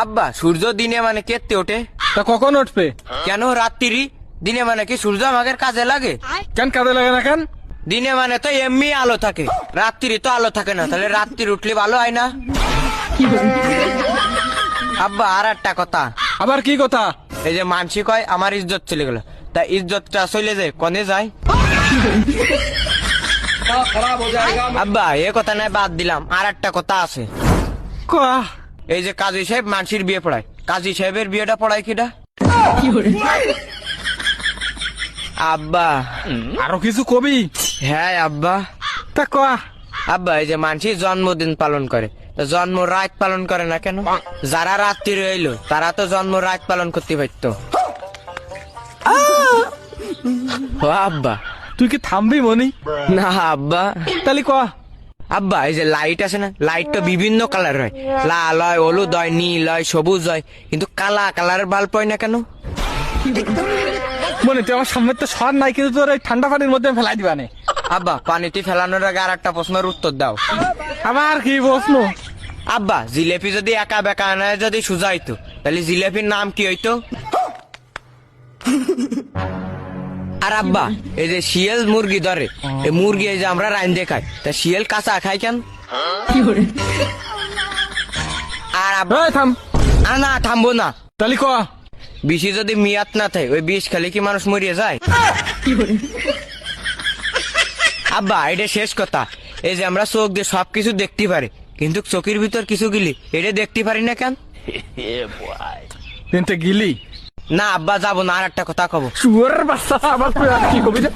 আব্বা সূর্য দিনে মানে কেটে ওঠে, তা কখন উঠবে? কেন রাত্রি? দিনে মানে কি সূর্য আমাদের কাজে লাগে? কেন কাজে লাগে না কেন? দিনে মানে তো এমনি আলো থাকে, রাত্রি তো আলো থাকে না, তাহলে রাত্রি উঠলে ভালো হয় না? আব্বা আর একটা কথা, আবার কি কথা? এই যে মানসি কয় আমার ইজ্জত চলে গেল, তা ইজ্জতটা চলে যায় কনে যায়? আব্বা এ কথা নাই, বাদ দিলাম, আর একটা কথা আছে। কয়া। এই যে কাজী সাহেব মানসির বিয়ে পড়ায়, কাজী সাহেবের বিয়েটা পড়ায় কিটা? আব্বা আরো কিছু কবি? হ্যাঁ আব্বা। তা কয়া। আব্বা এই যে মানসি জন্মদিন পালন করে, তো জন্ম রাত পালন করে না কেন? যারা রাত্রি রইলো তারা তো জন্ম রাত পালন করতে পারত। ও আব্বা। তুই কি থামবি মনি? না আব্বা। তাহলে কয়া। আব্বা এই যে লাইট আছে না, লাইট তো বিভিন্ন কালার হয়, লাল হয়, হলুদ হয়, নীল হয়, সবুজ হয়, কিন্তু কালা কালারের বাল্ব হয় না কেন? মনে তুই আমার সামনে তো সর নাই, কিন্তু তোর এই ঠান্ডা পানির মধ্যে ফেলাই দিবানে। আব্বা পানিতে ফেলানোর আগে আর একটা প্রশ্নের উত্তর দাও। আবার কি প্রশ্ন? আব্বা জিলেপি যদি একা বেকা না যদি সোজা হইতো, তাহলে জিলেপির নাম কি হইতো? আর আব্বা এই যে শিয়াল মুরগি ধরে, এই মুরগি এই যে আমরা রাইন্দে খাই, তা শিয়াল কাঁচা খায় কেন? আর আব্বা এই থাম। না থামবো না। তাহলে কয়া। বিষে যদি মিয়াত না থাকে, ওই বিষ খেলে কি মানুষ মরিয়ে যায়? আব্বা এটা শেষ কথা, এই যে আমরা চোখ দিয়ে সবকিছু দেখতে পারি, কিন্তু চোখের ভিতর কিছু গিলি এটা দেখতে পারি না কেন? কিন্তু গিলি না আব্বা যাবো না, আর একটা কথা কব। শুয়ারের বাচ্চা, আবার তুই আর কি কবি রে?